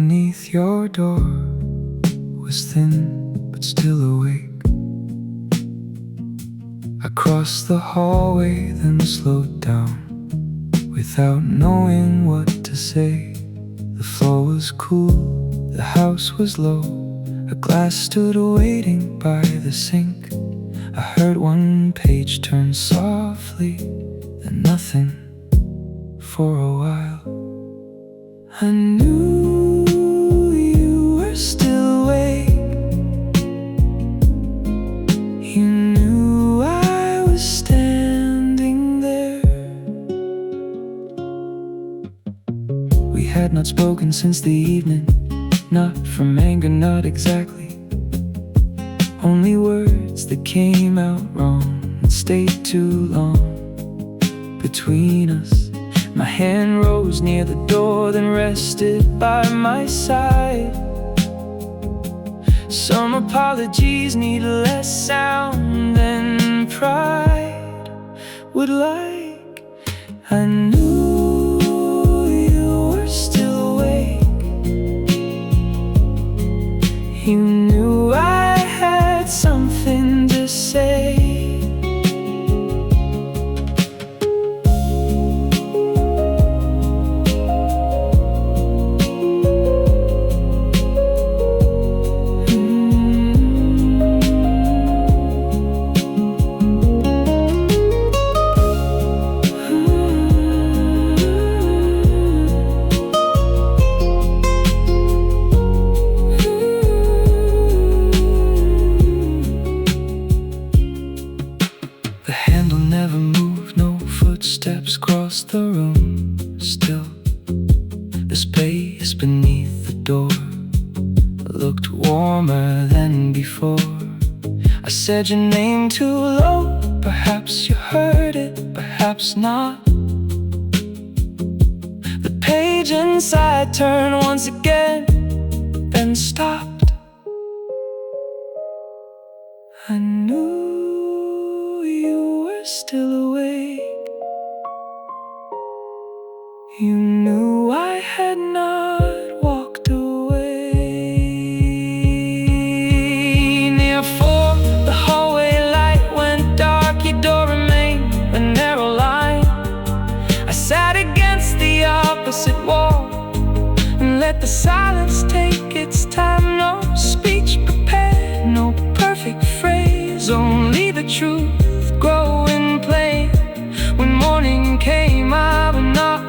beneath your door was thin but still awake. I crossed the hallway, then slowed down without knowing what to say. The floor was cool, the house was low. A glass stood waiting by the sink. I heard one page turn softly, then nothing for a while. I knew you were still awake. You knew I was standing there. We had not spoken since the evening, not from anger, not exactly. Only words that came out wrong and stayed too long between us. My hand rose near the door, then rested by my side. Some apologies need less sound than pride would like. I knew you were still awake. You knew I had something to say. Steps crossed the room. Still, the space beneath the door looked warmer than before. I said your name too low. Perhaps you heard it, perhaps not. The page inside turned once again, then stopped. I knew you were still awake. You knew I had not walked away. Near 4, the hallway light went dark. Your door remained a narrow line. I sat against the opposite wall and let the silence take its time. No speech prepared, no perfect phrase, only the truth growing plain. When morning came, I would knock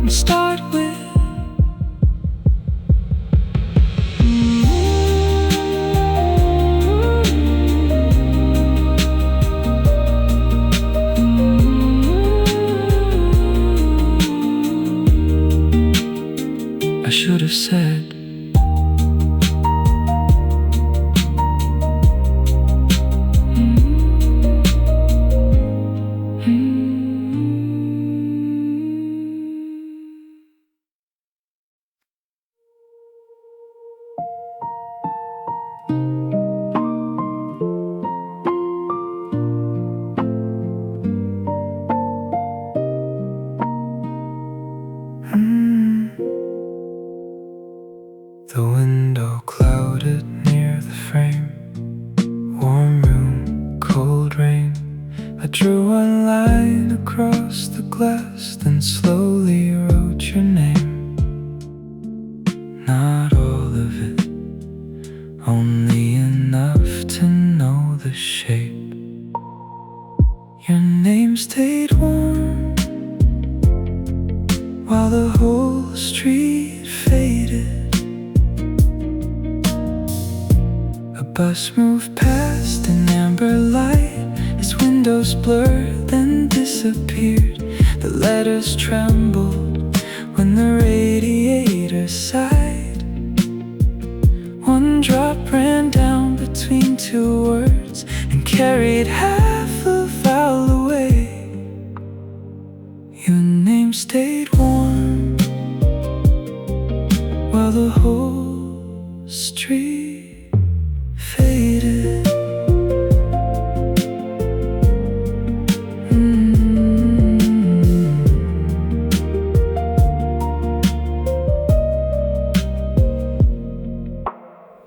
and start with I should have said the window clouded near the frame. Warm room, cold rain. I drew a line across the glass, then slowly wrote your name. Not all of it, only enough to know the shape. Your name stayed warm while the whole street faded. A bus moved past an amber light. Its windows blurred, then disappeared. The letters trembled when the radiator sighed. One drop ran down between two words and carried half a vowel away. Your name stayed warm while the whole street faded.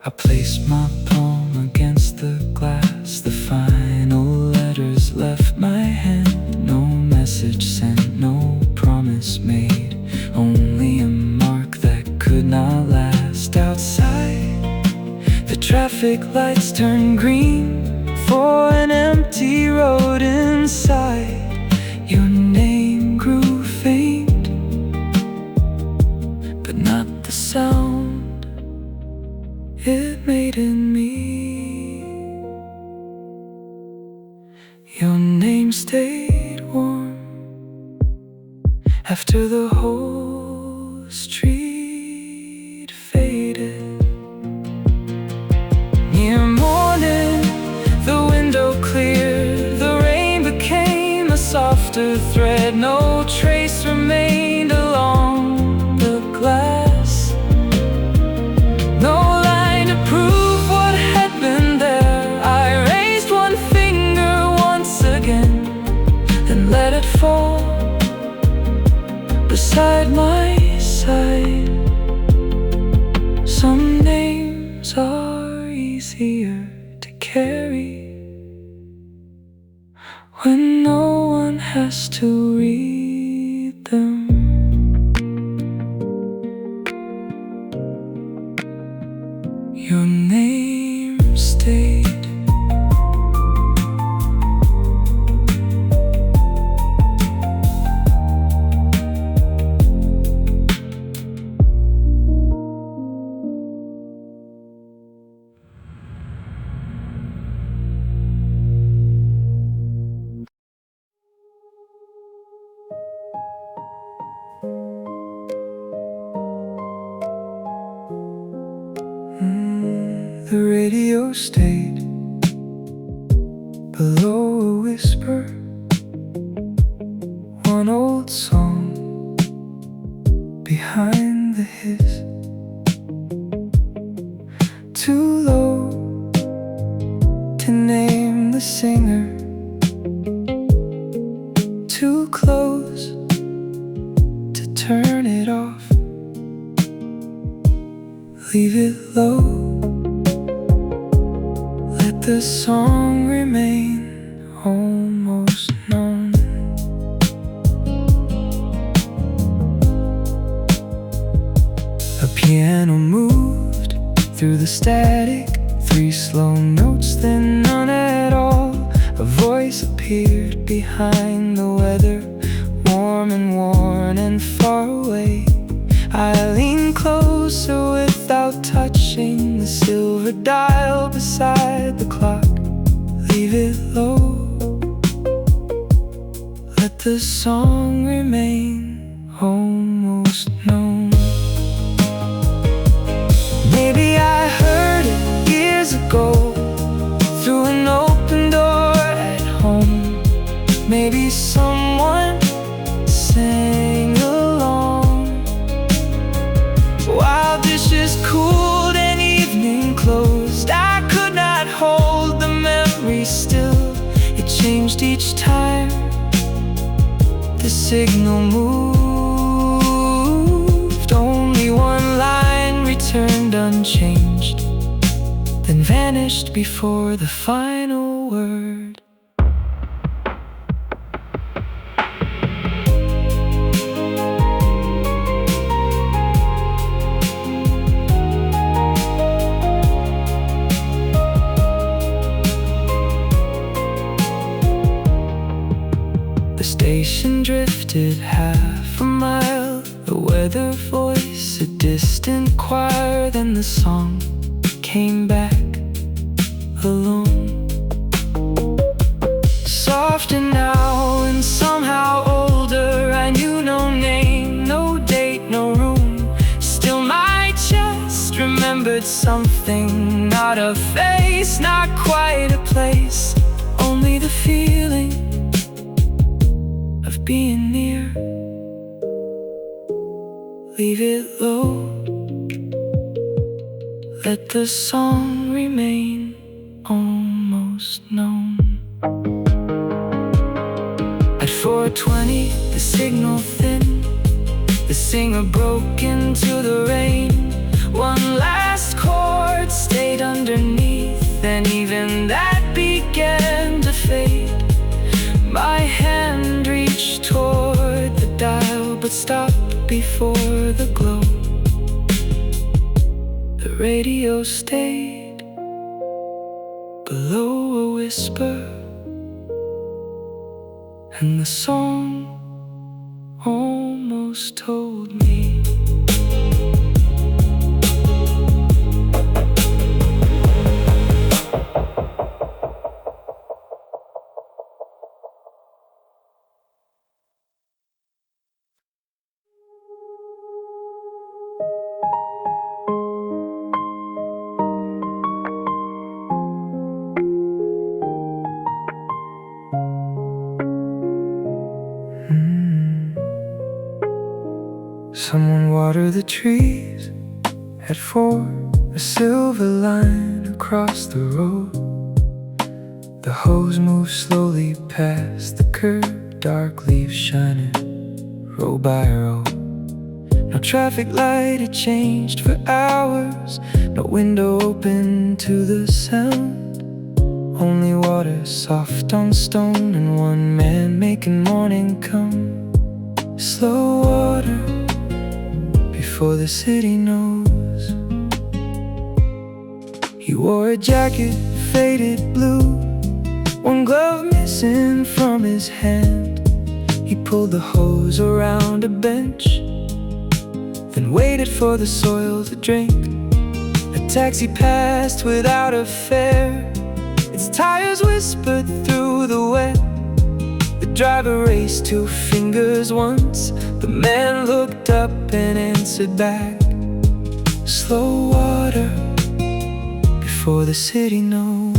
I placed my palm against the glass. The final letters left my hand. No message sent, no promise made, only a mark that could not last. Outside, the traffic lights turned green for an empty road inside. Your name grew faint, but not the sound it made in me. Your name stayed warm after the whole street faded. Near morning, the window cleared. The rain became a softer thread. No trace remained along the glass. No line to prove what had been there. I raised one finger once again and let it fall beside my side. Some names are easier to carry when no one has to read them. Your name stayed. The radio stayed below a whisper. One old song behind the hiss. Too low to name the singer, too close to turn it off. Leave it low, let the song remain almost known. A piano moved through the static, 3 slow notes, then none at all. A voice appeared behind the weather, warm and worn and far away. I leaned closer without touching the silver dial beside the clock. Leave it low, let the song remain almost known. Maybe I heard it years ago through an open door at home. Maybe someone sang along while dishes cooled and evening closed. I could not hold the memory still. It changed each time the signal moved. Only one line returned unchanged, then vanished before the final word. The station drifted half a mile, the weather voice a distant choir. Then the song came back alone, softer now and somehow older. I knew no name, no date, no room. Still my chest remembered something, not a face, not quite a place, only the feeling of being near. Leave it low, let the song remain almost known. At 4:20, the signal thinned. The singer broke into the rain. One last chord stayed before the glow. The radio stayed below a whisper, and the song almost told me. Someone water the trees at 4, a silver line across the road. The hose moves slowly past the curb, dark leaves shining row by row. No traffic light had changed for hours, no window open to the sound. Only water soft on stone, and one man making morning come. Slow water before the city knows. He wore a jacket, faded blue, one glove missing from his hand. He pulled the hose around a bench, then waited for the soil to drink. A taxi passed without a fare, its tires whispered through the wet. The driver raised 2 fingers once, the man looked up and answered back. Slow water before the city knows.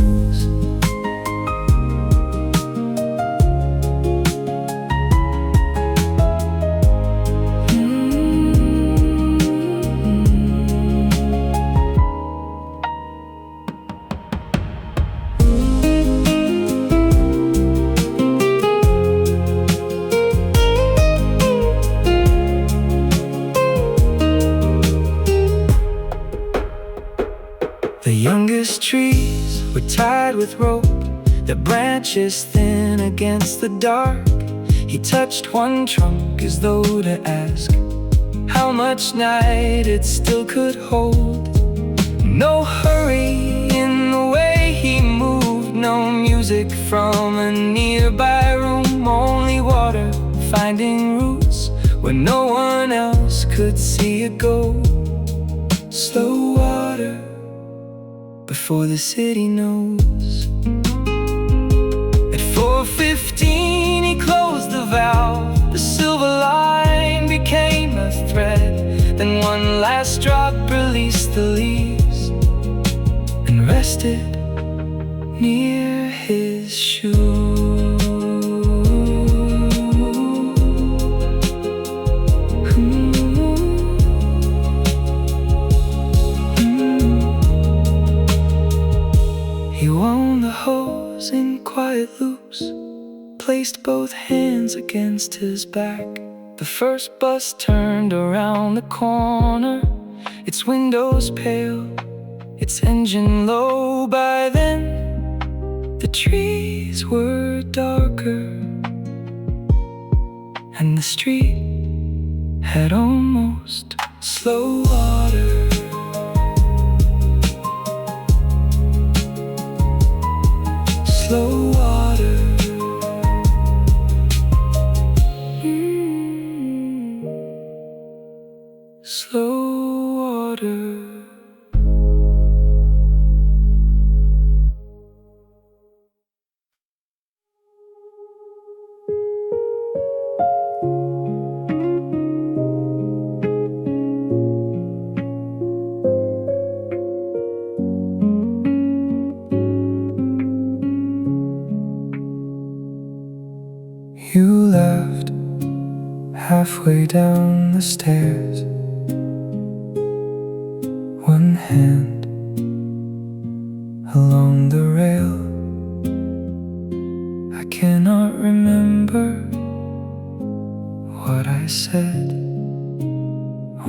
The youngest trees were tied with rope, their branches thin against the dark. He touched one trunk as though to ask how much night it still could hold. No hurry in the way he moved, no music from a nearby room, only water finding roots where no one else could see it go. Slow water before the city knows. At 4:15 he closed the valve, the silver line became a thread. Then one last drop released the leaves and rested near his shoe. He wound the hose in quiet loops, placed both hands against his back. The first bus turned around the corner, its windows pale, its engine low. By then, the trees were darker, and the street had almost slow water. Slow water. Slow water. You left halfway down the stairs, one hand along the rail. I cannot remember what I said,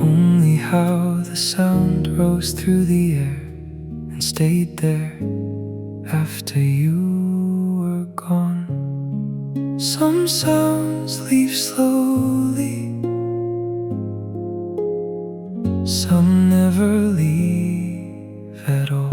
only how the sound rose through the air and stayed there after you were gone. Some sounds leave slowly, Some never leave at all.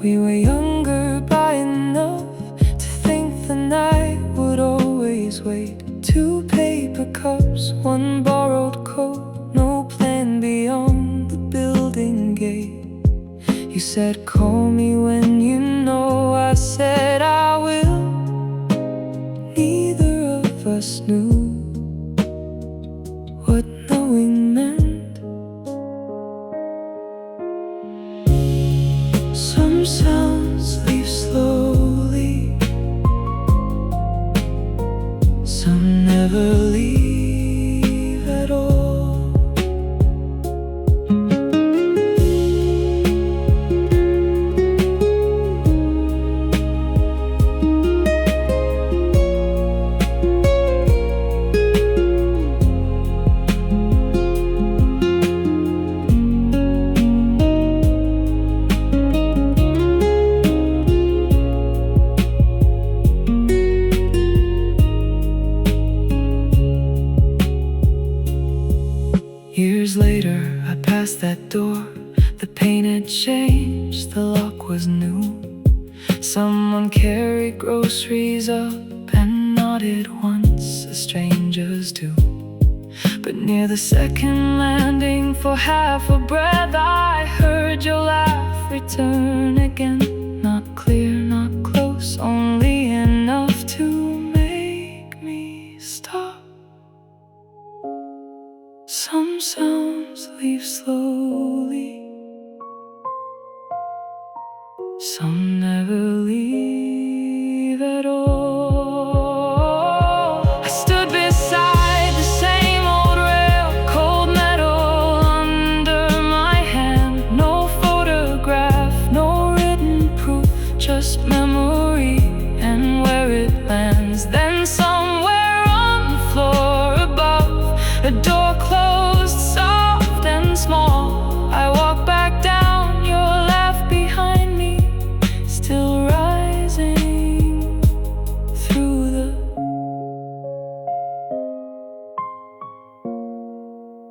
We were younger by enough to think the night would always wait. 2 paper cups, 1 borrowed coat, no plan beyond the building gate. You said call me when you know, I said I will. Neither of us knew what knowing meant. Some sounds leave slowly, some never leave at all. Years later, I passed that door. The paint had changed, the lock was new. Someone carried groceries up and nodded once, as strangers do. But near the second landing, for half a breath, I heard your laugh return again. Not clear, not close, only enough to make me stop. Some sounds leave slowly, some never leave at all. I stood beside the same old rail, cold metal under my hand. No photograph, no written proof, just memory and where it lands. Then somewhere on the floor above, a door closed, soft and small. I walked back down, your laugh behind me, still rising through the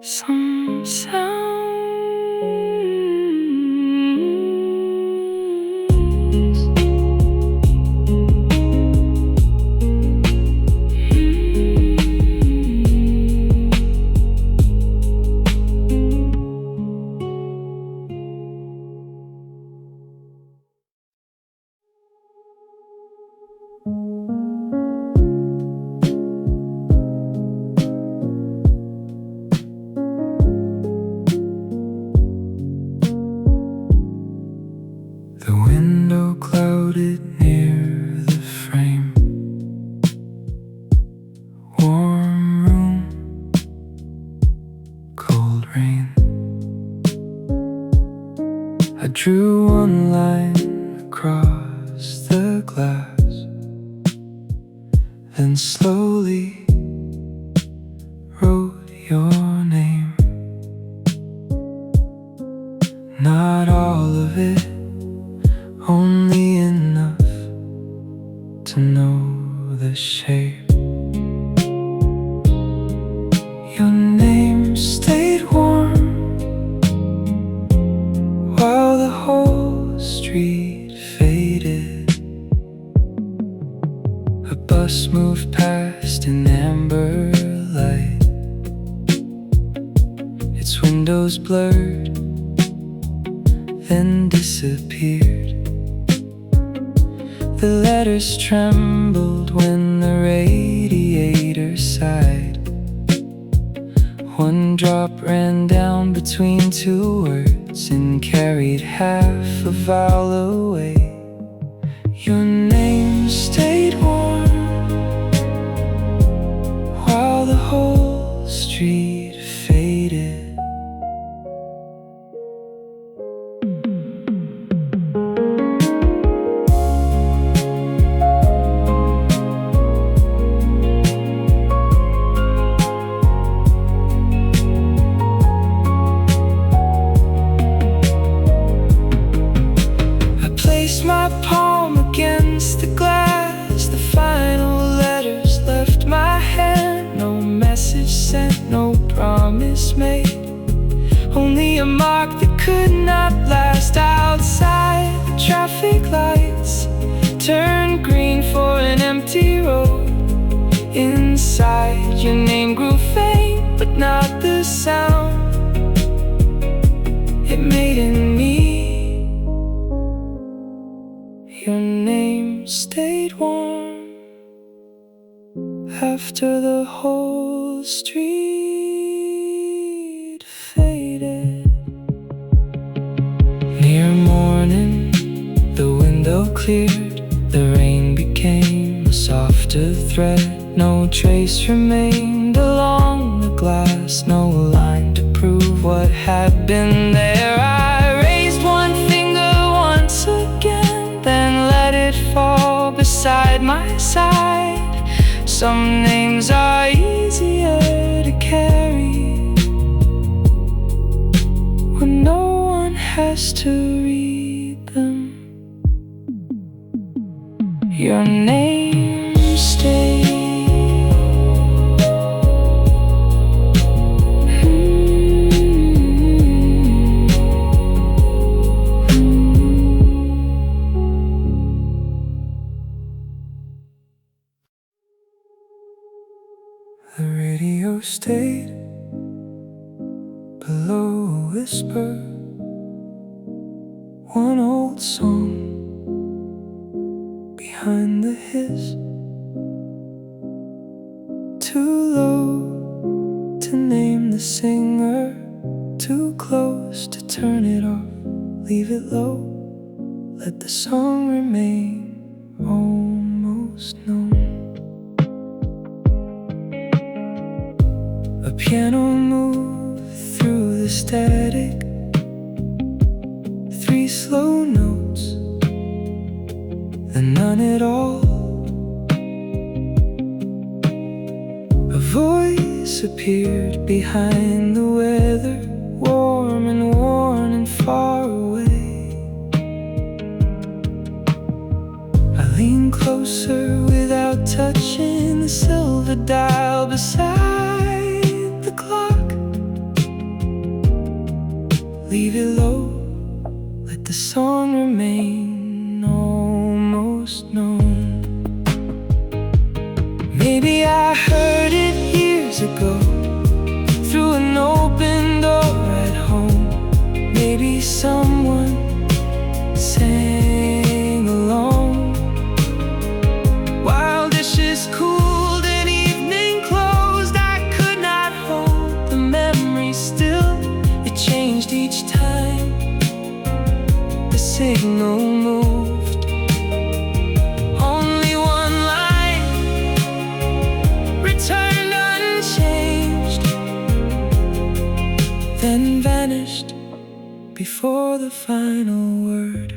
some sounds. The window clouded near the frame. Warm room, cold rain. I drew one line across the glass, then slowly wrote your name. Not all of it, only enough to know the shape. Your name stayed warm while the whole street faded. A bus moved past in amber light, its windows blurred, then disappeared. The letters trembled when the radiator sighed. One drop ran down between 2 words and carried half a vowel away. Your name stayed warm while the whole street faded. My palm against the glass, only a mark that could not last. Outside, the traffic lights turned green for an empty road. Inside, your name grew faint, but not the sound it made in me. Your name stayed warm after the whole street faded. Near morning, the window cleared. The rain became a softer thread. No trace remained along the glass, no line to prove what had been there. I raised one finger once again, then let it fall beside my side. Some names are easier to carry when no one has to read them. Your name stays. The radio stayed below a whisper, one old song behind the hiss, too low to name the singer, too close to turn it off. Leave it low, let the song remain almost known. A piano moved through the static, 3 slow notes, then none at all. A voice appeared behind the weather, warm and worn and far away. I leaned closer without touching the silver dial beside the clock. Leave it low, let the song remain almost known. Maybe I heard it years ago through an open door at home. Maybe someone sang along while dishes cooled and evening closed. I could not hold the memory still. It changed each time the signal moved. Only one line returned unchanged, then vanished before the final word.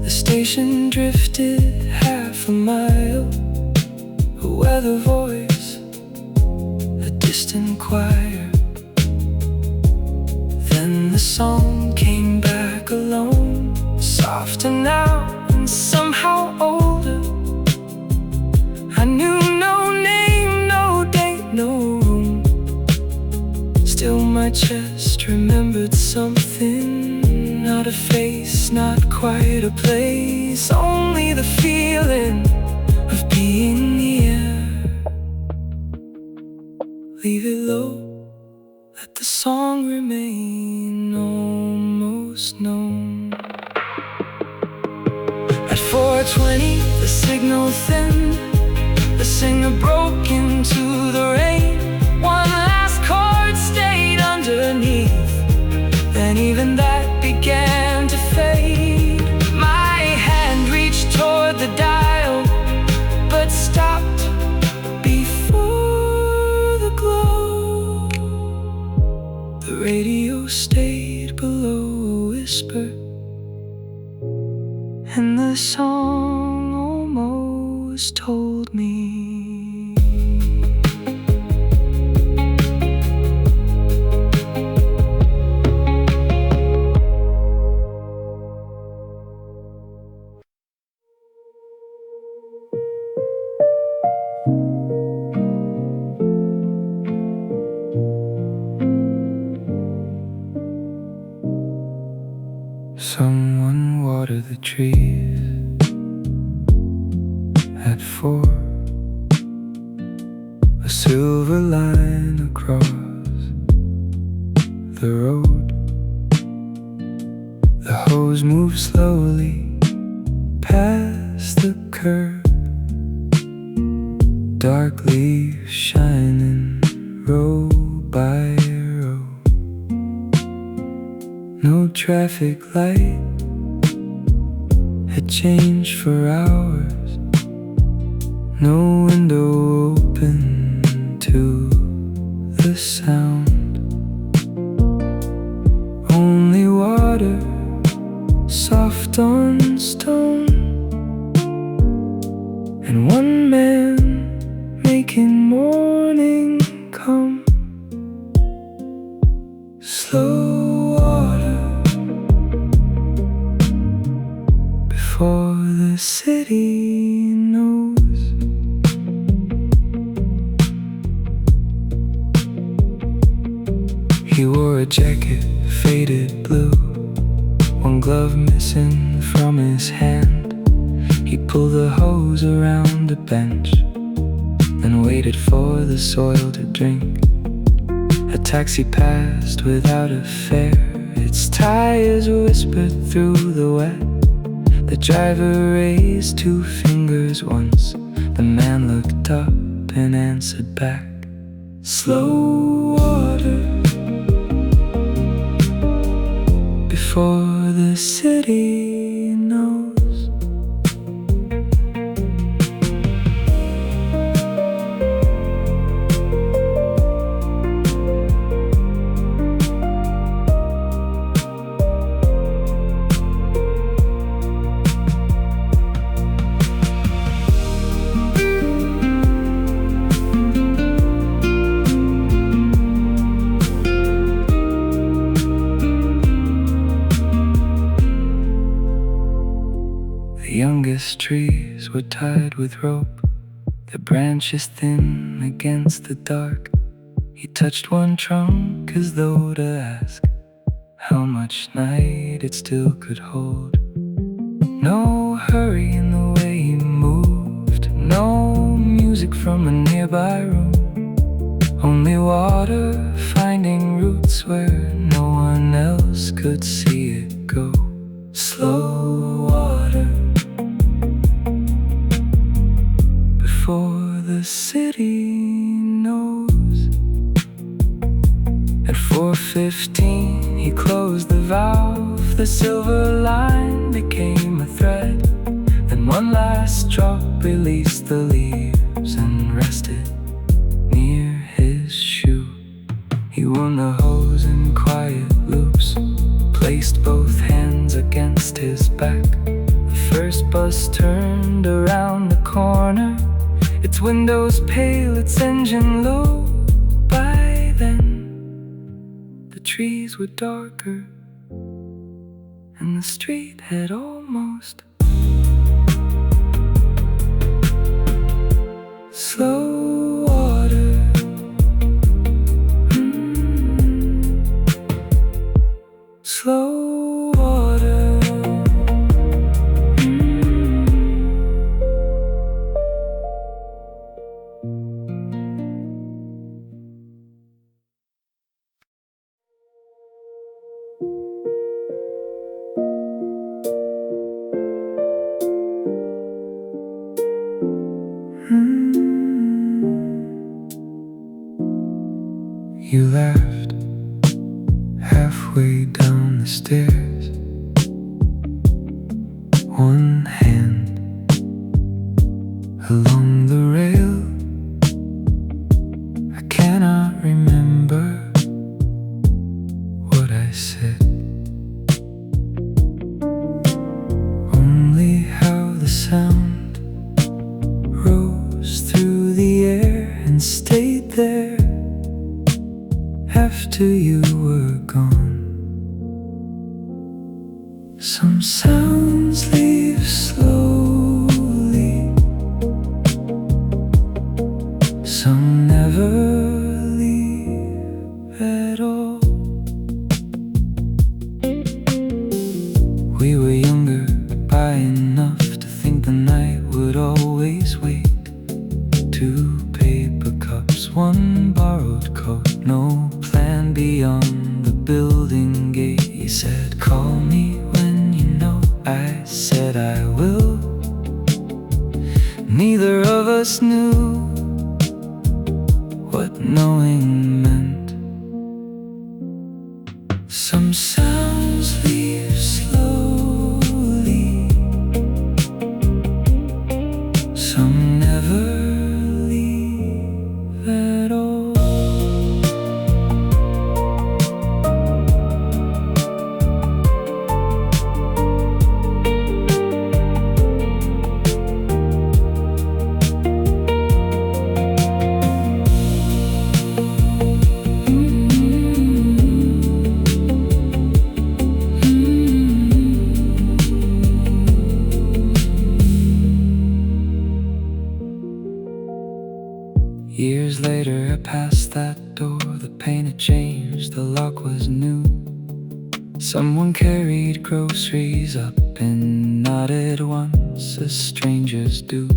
The station drifted half a mile, a weather voice, a distant choir. Then the song came back alone, softer now and somehow older. I knew no name, no date, no room. Still my chest remembered something, not a face, not quite a place, only the feeling of being near. Leave it low, let the song remain almost known. At 4:20, the signal thinned. The singer broke into the rain. One last chord stayed underneath, then even that began to fade. My hand reached toward the dial, but stopped before the glow. The radio stayed below a whisper, and the song almost told me. Someone water the trees at 4. A silver line across the road. The hose moves slowly past the curb. Dark leaves shining row by row. No traffic light had changed for hours. No window open to the sound. Only water soft on stone, and one man making morning come. Slow water before the city knows. He wore a jacket, faded blue, one glove missing from his hand. He pulled the hose around a bench, then waited for the soil to drink. A taxi passed without a fare. Its tires whispered through the wet. The driver raised 2 fingers once. The man looked up and answered back. Slow water before the city knows. The youngest trees were tied with rope, their branches thin against the dark. He touched one trunk as though to ask how much night it still could hold. No hurry in the way he moved, no music from a nearby room. Only water finding roots where no one else could see it go. Slow water before the city knows. At 4:15 he closed the valve. The silver line became a thread. Then one last drop released the leaves and rested near his shoe. He wound the hose in quiet loops, placed both hands against his back. The first bus turned around the corner, its windows pale, its engine low. By then, the trees were darker, and the street had almost slow water. Slow water. You laughed halfway down the stairs, one hand along the rail. I cannot remember what I said, only how the sound rose through the air and stayed there after you were gone. Some sounds leave slowly, some never leave at all. beyond the building gate. He said, call me when you know. I said I will. Neither of us knew what knowing meant. Some sounds leave slowly, some never leave at all. Years later I passed that door. The paint had changed, the lock was new. Someone carried groceries up and nodded once, as strangers do.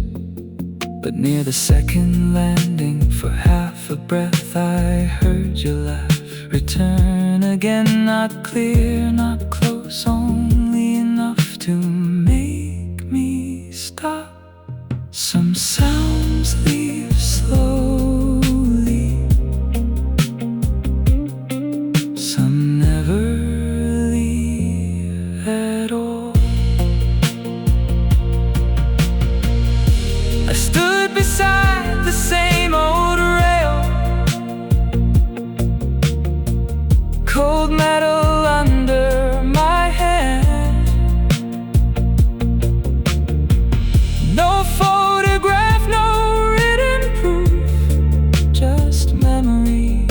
But near the second landing, for half a breath I heard your laugh return again. Not clear, not close, only enough to make me stop. Some sounds leave slowly, some never leave at all. I stood beside the same old rail, cold metal under my hand. No photograph, no written proof, just memory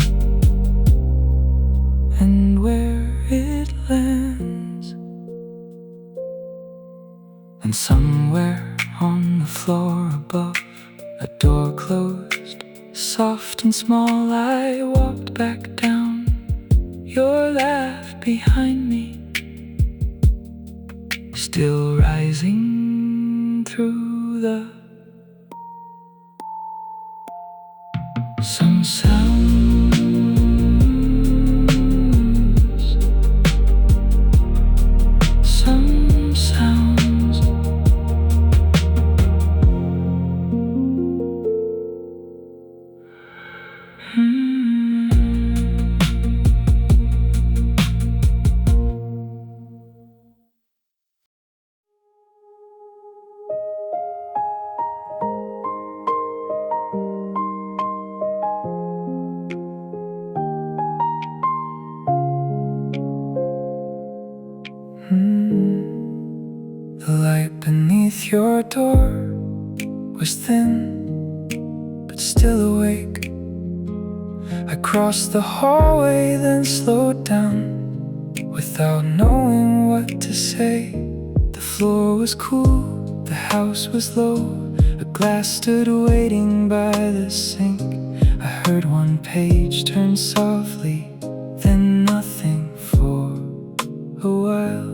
and where it lands. And somewhere on the floor above, a door closed, soft and small. I walked back down, your laugh behind me, still rising through the. Some sounds, some sounds. The light beneath your door was thin, but still awake. I crossed the hallway, then slowed down without knowing what to say. The floor was cool, the house was low. A glass stood waiting by the sink. I heard one page turn softly, then nothing for a while.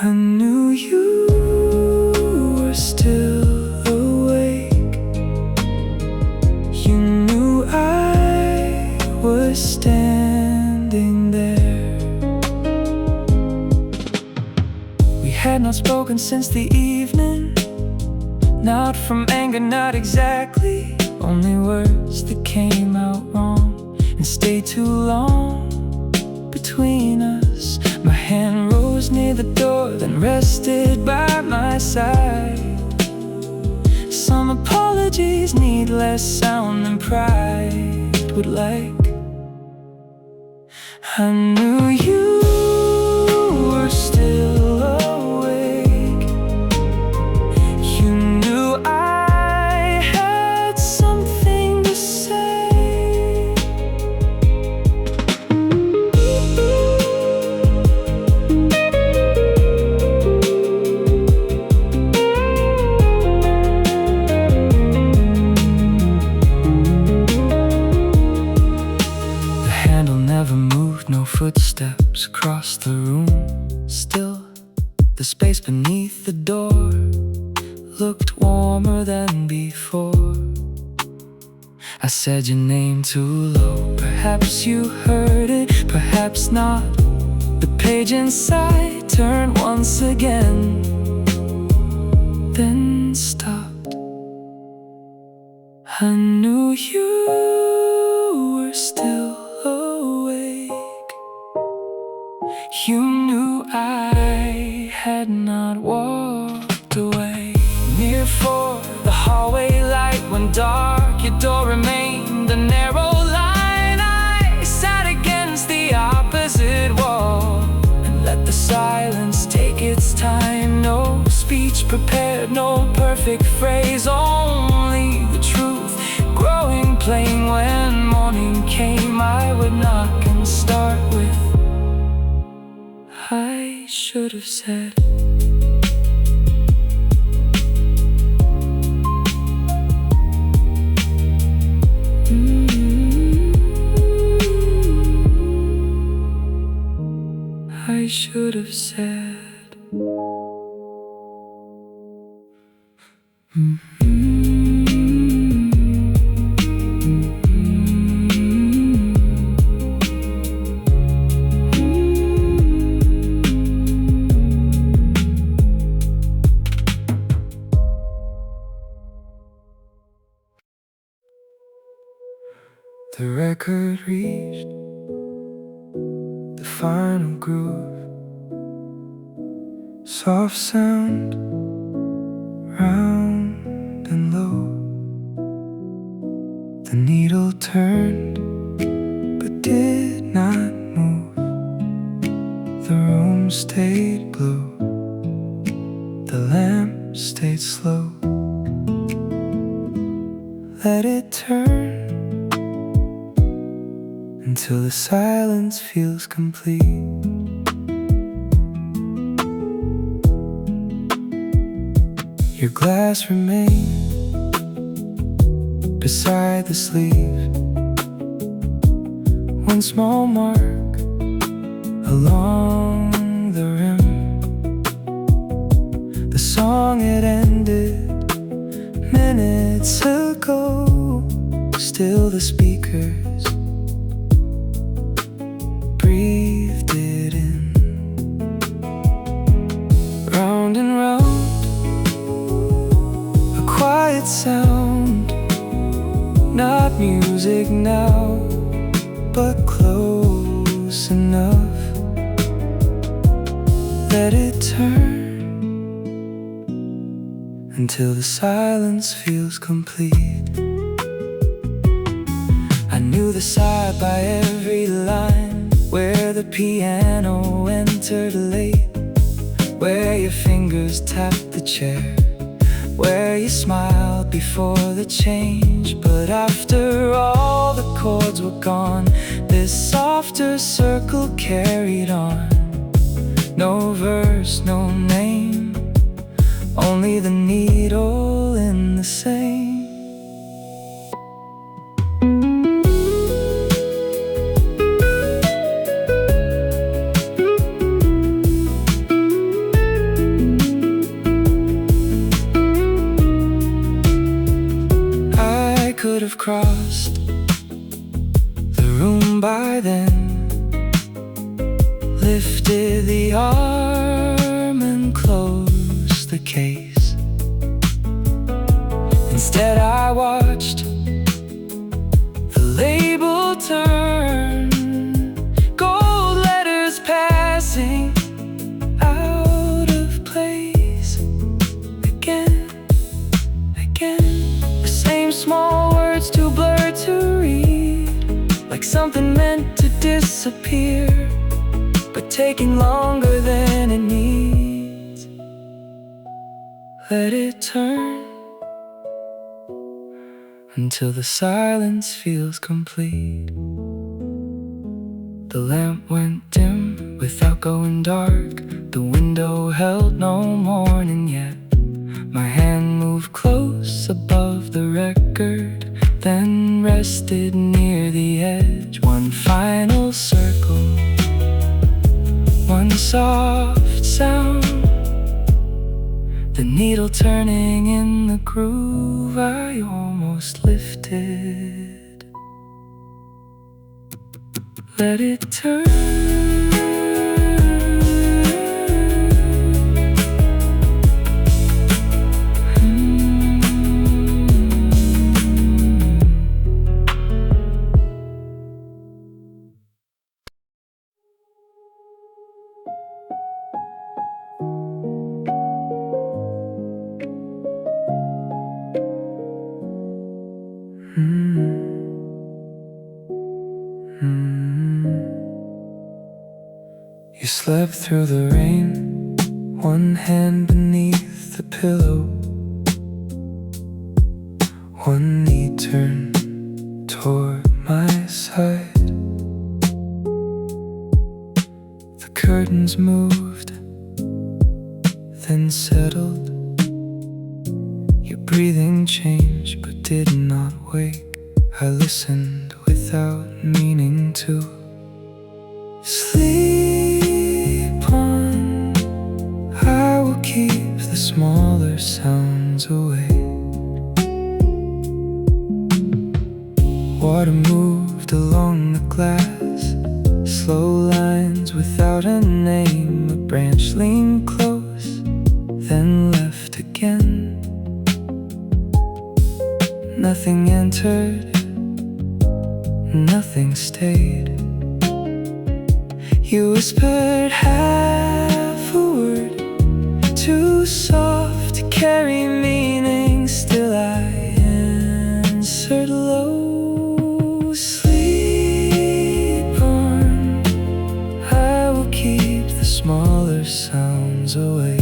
I knew you were still awake. You knew I was standing there. We had not spoken since the evening, not from anger, not exactly. Only words that came out wrong and stayed too long between us. My hand rose near the door, then rested by my side. Some apologies need less sound than pride would like. I knew you were still awake. You knew I had something to say. The handle never moved, no footsteps across the room. Still, the space beneath the door looked warmer than before. I said your name too low. Perhaps you heard it, perhaps not. The page inside turned once again, then stopped. I knew you were still awake. You knew I had not walked away. Near for the hallway light went dark. Your door remained a narrow line. I sat against the opposite wall and let the silence take its time. No speech prepared, no perfect phrase, only the truth growing plain. When morning came, I would knock and start with, I should have said. I should have said. The record reached the final groove. Soft sound, round and low. The needle turned, but did not move. The room stayed blue. The lamp stayed slow. Let it turn until the silence feels complete. Your glass remained beside the sleeve. One small mark along the rim. The song had ended minutes ago. Still the speakers breathed it in. Round and round, quiet sound, not music now, but close enough. Let it turn until the silence feels complete. I knew the side by every line, where the piano entered late, where your fingers tapped the chair, where you smiled before the change. But after all the chords were gone, this softer circle carried on. No verse, no name, only the needle in the same. Could have crossed the room by then, lifted the arm and closed the case. Instead I watched the label turn, gold letters passing out of place. Again, the same small words too blurred to read, like something meant to disappear, but taking longer than it needs. Let it turn until the silence feels complete. The lamp went dim without going dark. The window held no morning yet. My hand moved close above the record, then rested near the edge. One final circle, one soft sound, the needle turning in the groove. I almost lifted let it turn. You slept through the rain, one hand beneath the pillow, one knee turned toward my side. The curtains moved, then settled. Your breathing changed but did not wake. I listened without meaning to. Sleep on, I will keep the smaller sounds away. Water moved along the glass, slow lines without a name. A branch leaned close, then left again. Nothing entered, nothing stayed. You whispered half a word, too soft to carry meaning. Still I answered low. Sleep on, I will keep the smaller sounds away.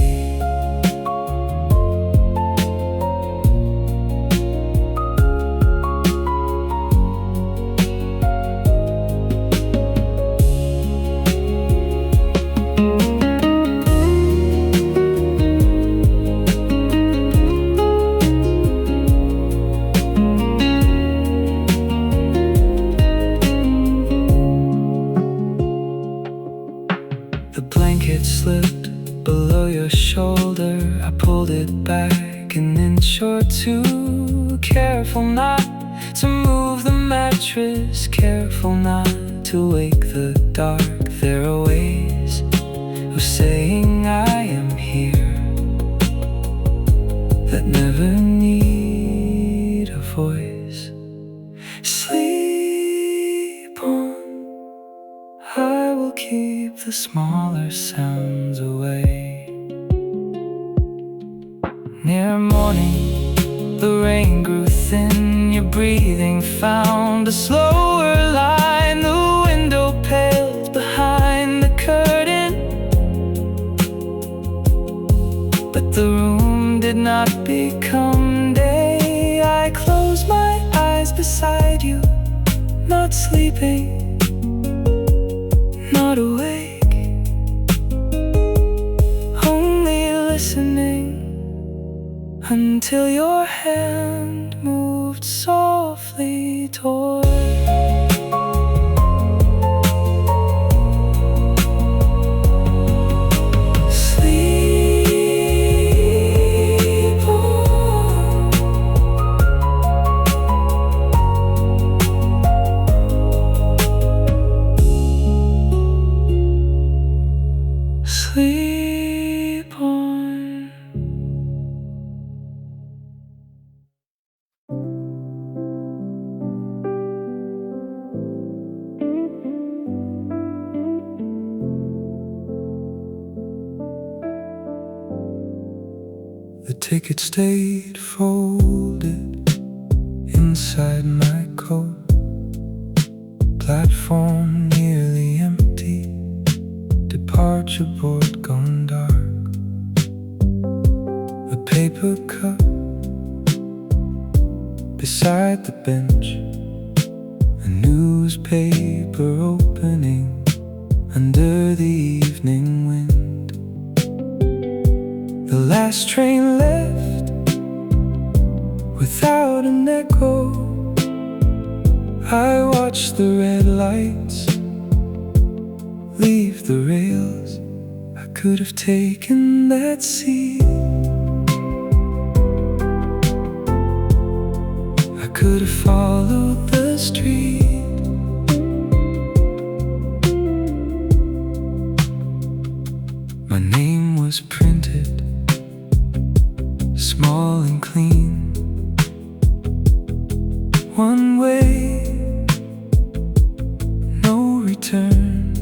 Slipped below your shoulder. I pulled it back an inch or two. Careful not to move the mattress, careful not to wake the dark. There are ways of saying I am here that never need a voice. Sleep on, I will keep the smaller sounds away. Near morning, the rain grew thin. Your breathing found a slower line. The window paled behind the curtain, but the room did not become day. I closed my eyes beside you, not sleeping, not awake, only listening, until your hand moved softly toward. Sleep on, sleep on. The ticket stayed folded inside my coat. Platform nearly empty, departure board gone dark. A paper cup beside the bench, a newspaper opening under the evening wind. The last train left without an echo. I watched the red lights leave the rails. I could have taken that seat, I could have followed the street, turn.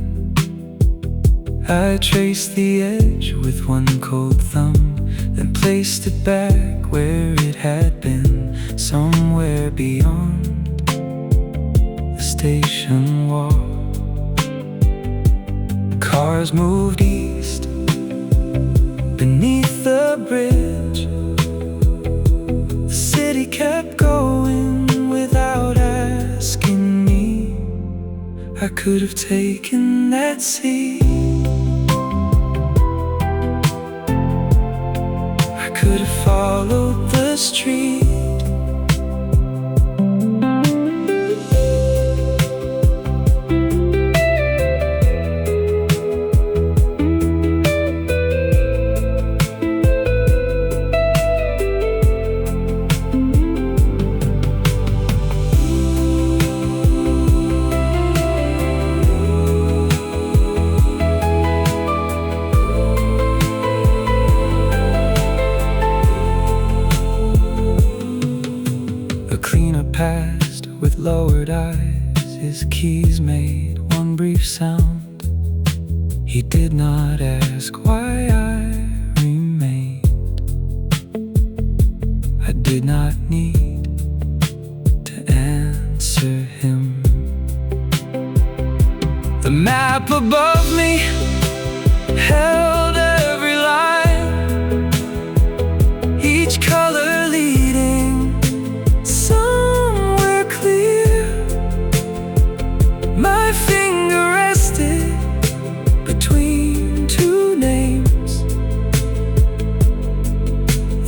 I traced the edge with one cold thumb, then placed it back where it had been, somewhere beyond the station wall. Cars moved east beneath the bridge. The city kept going without asking me. I could have taken that seat. I could have followed the street. Passed with lowered eyes, his keys made one brief sound. He did not ask why I remained. I did not need to answer him. The map above me held every line, each color leading somewhere clear. My finger rested between two names,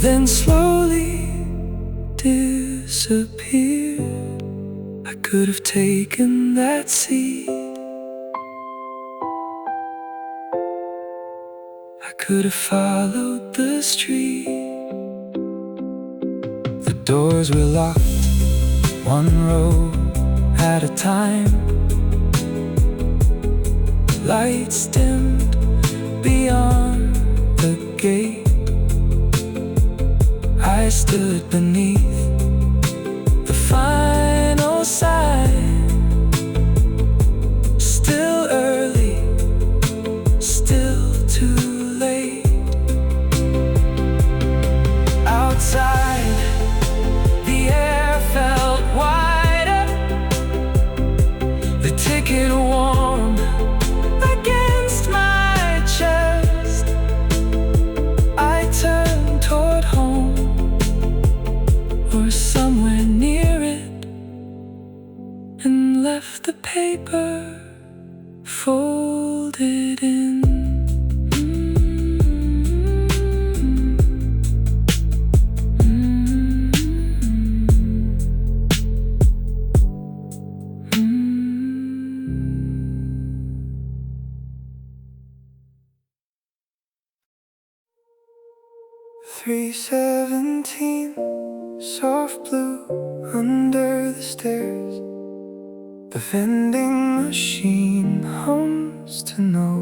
then slowly disappeared. I could have taken that seat. I could have followed the street. The doors were locked, one row at a time. Lights dimmed beyond the gate. I stood beneath the final sign. Still early, still too late. Outside, the air felt wider, the ticket warm against my chest. I turned toward home, or somewhere near it, and left the paper folded in. 317, soft blue under the stairs. The vending machine hums to no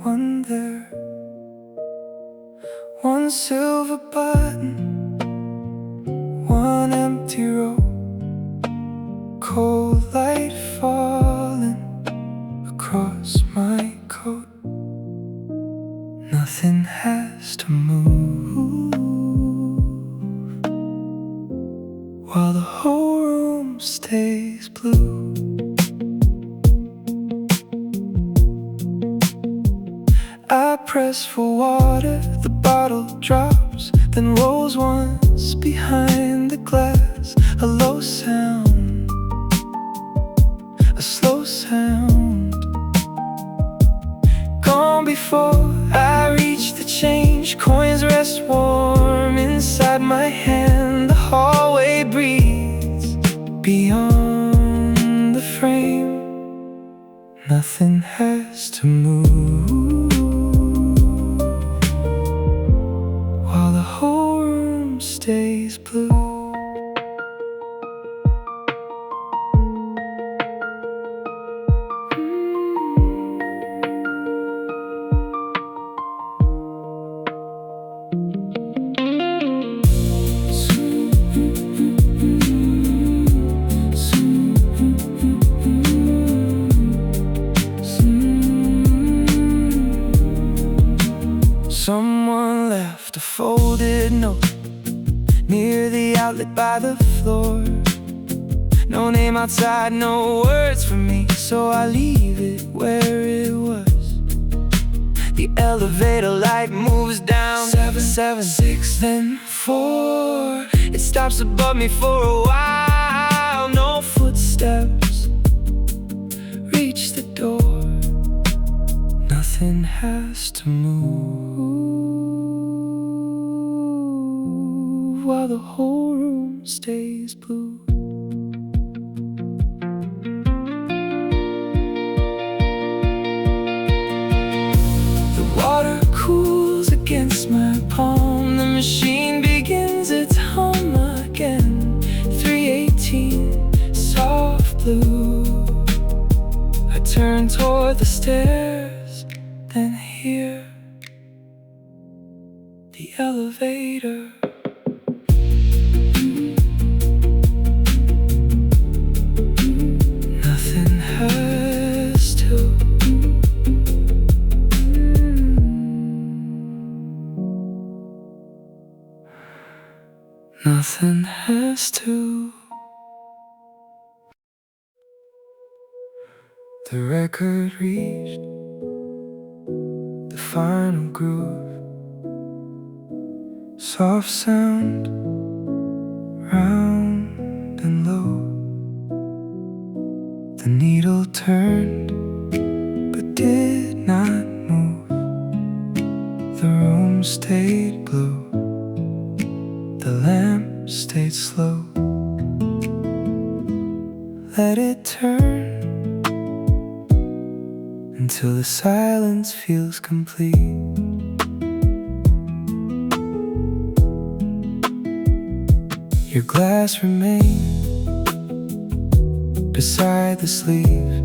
one there. One silver button, one empty row. Cold light falling across my coat. Nothing has to move, while the whole room stays blue. I press for water, the bottle drops, then rolls once behind the glass. A low sound, a slow sound, gone before I reach the change. Coins rest warm inside my hand. The hallway breathes beyond the frame. Nothing has to move, while the whole room stays blue. 317, dulcet note near the outlet by the floor. No name outside, no words from me, so I leave it where it was. The elevator light moves down 7, 7, 6, then 4. It stops above me for a while. No footsteps reach the door. Nothing has to move while the whole room stays blue. Water cools against my palm. The machine begins its hum again. 318, soft blue. I turn toward the stairs, then hear the elevator. Nothing has to. Nothing has to. The record reached the final groove. Soft sound, round and low. The needle turned but did not move. The room stayed blue. The lamp stayed slow. Let it turn until the silence feels complete. Your glass remains beside the sleeve.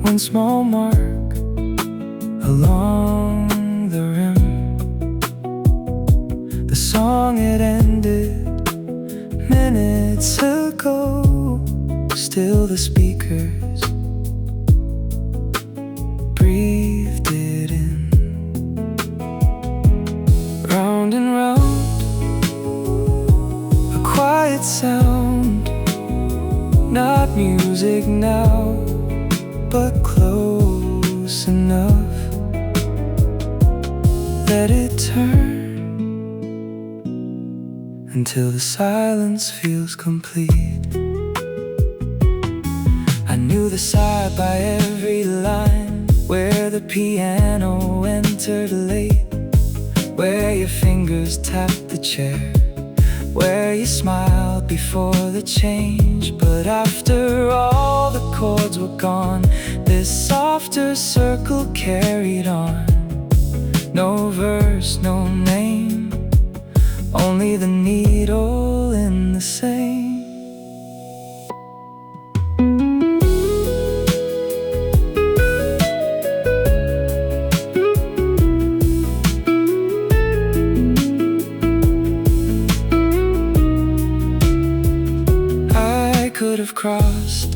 One small mark along the rim. The song had ended minutes ago. Still the speakers breathed it in. Round and round, a quiet sound. Not music now, but close enough. Let it turn until the silence feels complete. I knew the side by every line, where the piano entered late, where your fingers tapped the chair, where you smiled before the change. But after all the chords were gone, this softer circle carried on. No verse, no name, only the needle in the same. I could have crossed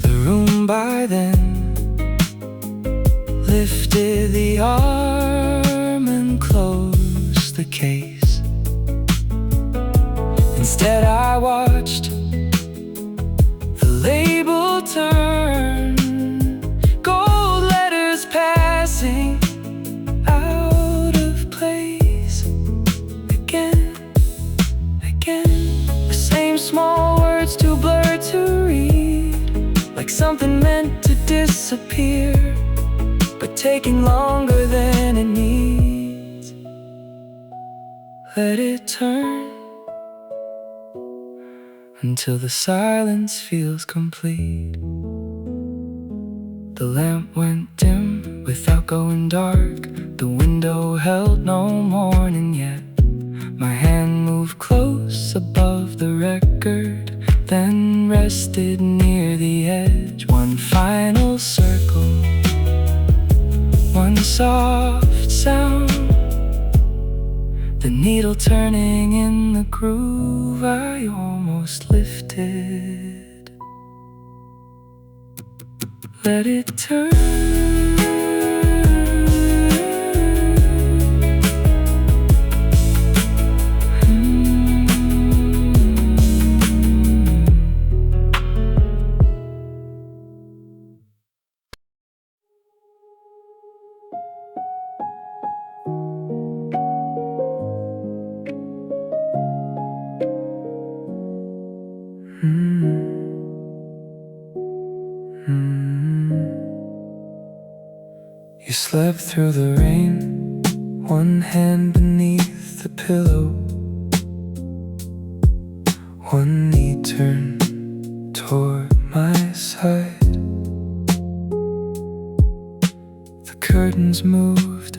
the room by then, lifted the arm and closed the case. Instead I watched the label turn, gold letters passing out of place. Again, again, the same small words too blurred to read, like something meant to disappear, but taking longer than it needs. Let it turn until the silence feels complete. The lamp went dim without going dark. The window held no morning yet. My hand moved close above the record, then rested near the edge. One final circle, one soft sound, the needle turning in the groove. I almost lifted. Let it turn You slept through the rain, one hand beneath the pillow, one knee turned toward my side. The curtains moved,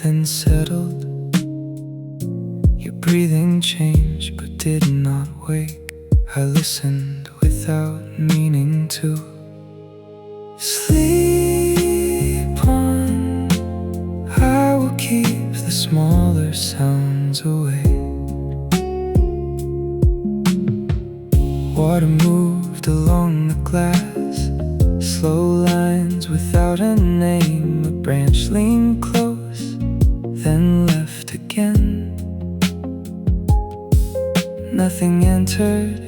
then settled. Your breathing changed but did not wake. I listened without meaning to. Sleep on, I will keep the smaller sounds away. Water moved along the glass, slow lines without a name. A branch leaned close, then left again. Nothing entered,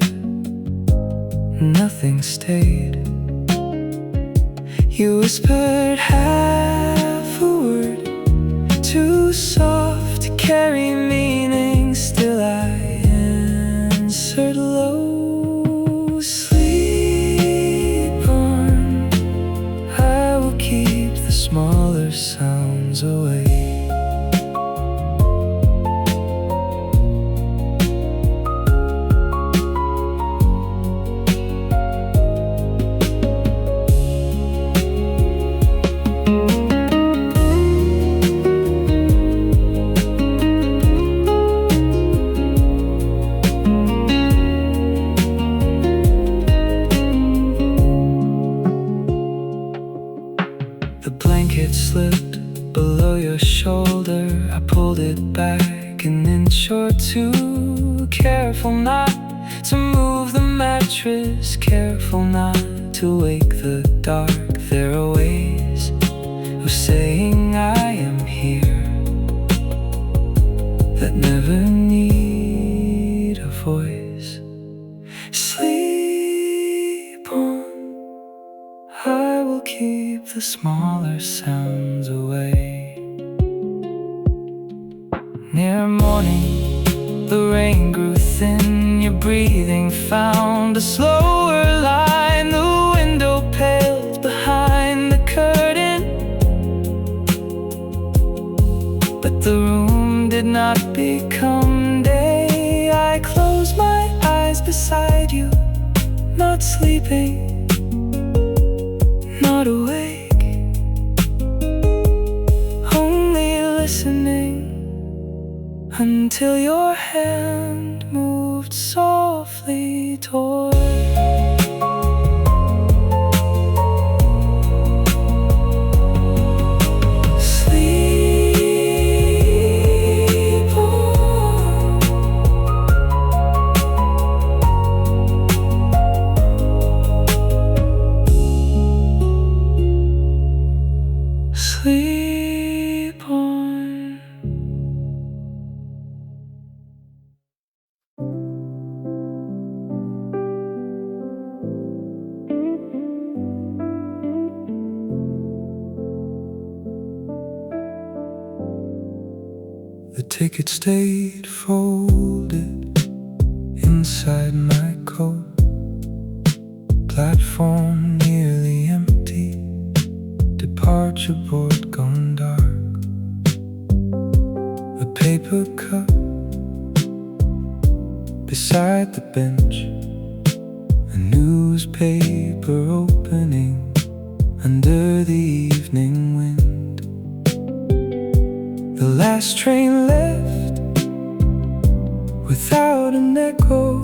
nothing stayed. You whispered half a word, too soft to carry meaning. Still I answered low. Sleep on, I will keep the smaller sounds away. The blanket slipped below your shoulder. I pulled it back an inch or two. Careful not to move the mattress, careful not to wake the dark. There are ways of saying I am here that never need a voice. Sleep on, I will keep the smaller sounds away. Near morning, the rain grew thin. Your breathing found a slower line. The window paled behind the curtain, but the room did not become day. I closed my eyes beside you, not sleeping, not awake, only listening, until your hand moved softly toward. Sleep on, sleep on. The ticket stayed folded inside my coat. Platform nearly empty, departure board gone dark. A paper cup beside the bench, a newspaper opening under the evening wind. The last train left without an echo.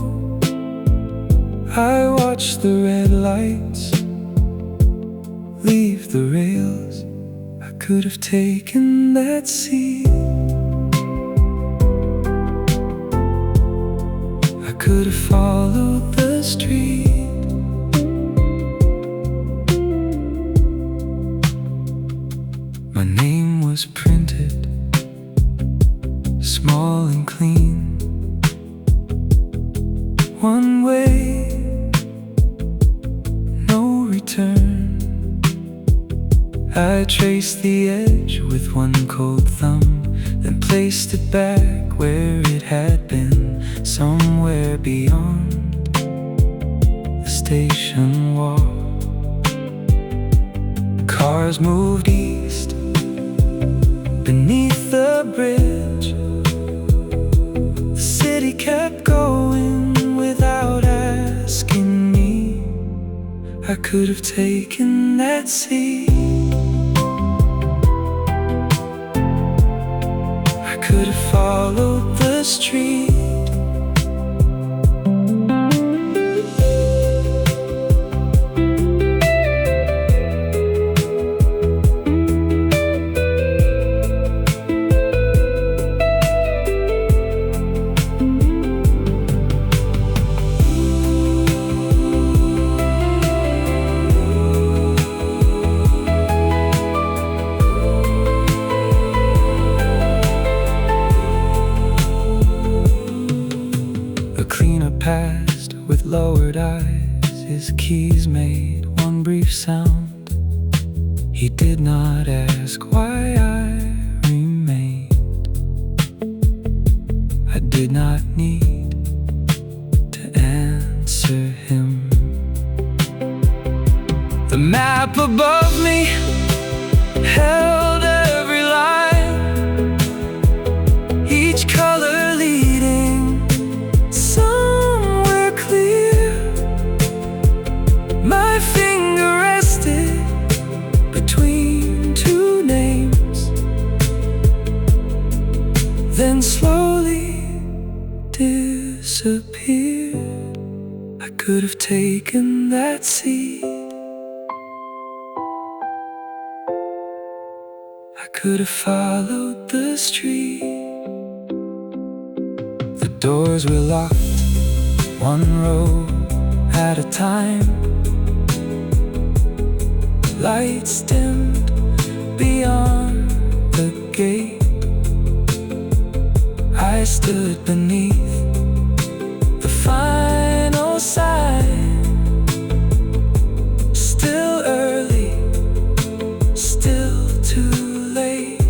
I watched the red lights leave the rails. I could have taken that seat, I could have followed the street. My name was printed, small and clean, one way, no return. I traced the edge with one cold thumb, then placed it back where it had been, somewhere beyond the station wall. Cars moved east beneath the bridge. The city kept going without asking me. I could have taken that seat. I could have followed the street. Passed with lowered eyes, his keys made one brief sound. He did not ask why I remained. I did not need to answer him. The map above me held every line, each color leading my finger rested between two names, then slowly disappeared. I could have taken that seat. I could have followed the street. The doors were locked, one row at a time. Lights dimmed beyond the gate. I stood beneath the final sign. Still early, still too late.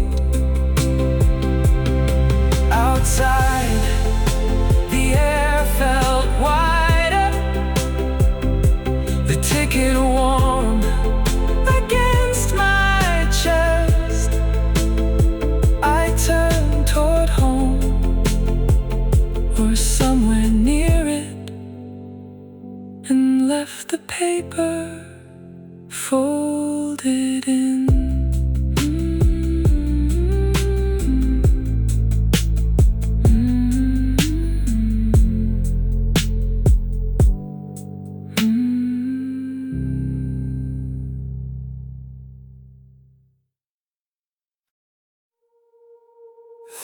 Outside, the air felt wider, the ticket warm against my chest. I turned toward home, or somewhere near it, and left the paper folded in.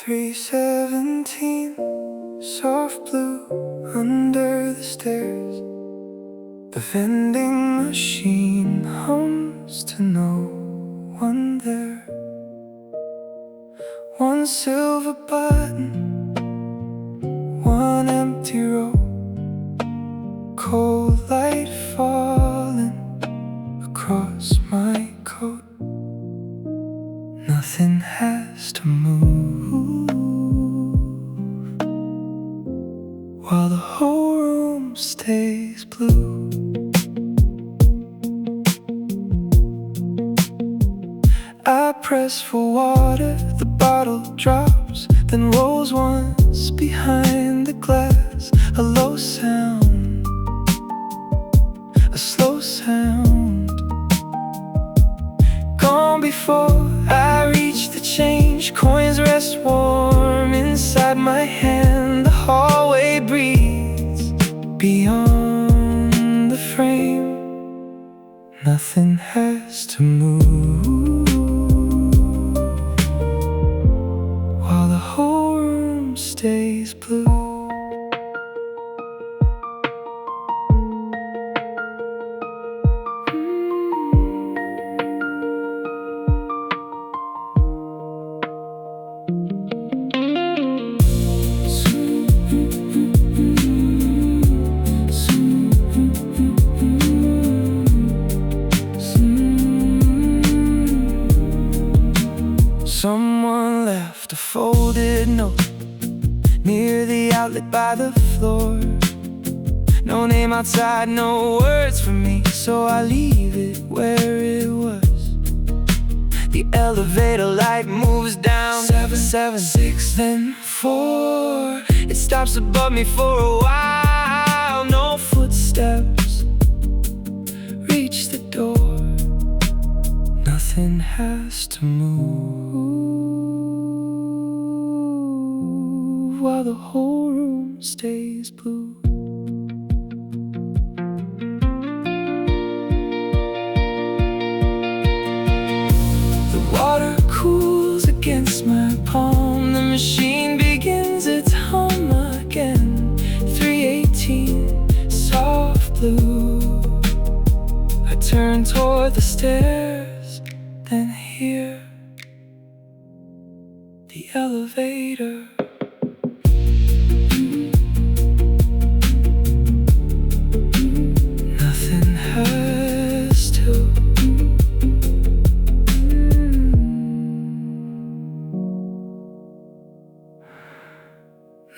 317, soft blue under the stairs. The vending machine hums to no one there. One silver button, one empty row, cold light falling across my coat. Nothing has to move while the whole room stays blue. I press for water, the bottle drops, then rolls once behind the glass. A low sound, a slow sound, gone before I reach the change. Coins rest warm inside my hand. The hallway breathes beyond the frame. Nothing has to move while the whole room stays blue. Someone left a folded note near the outlet by the floor. No name outside, no words from me, so I leave it where it was. The elevator light moves down 7, 7, 6, then 4. It stops above me for a while. No footsteps reach the door. Nothing has to move while the whole room stays blue. Water cools against my palm. The machine begins its hum again. 318, soft blue. I turn toward the stairs, then hear the elevator. Nothing has to.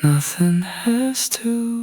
Nothing has to.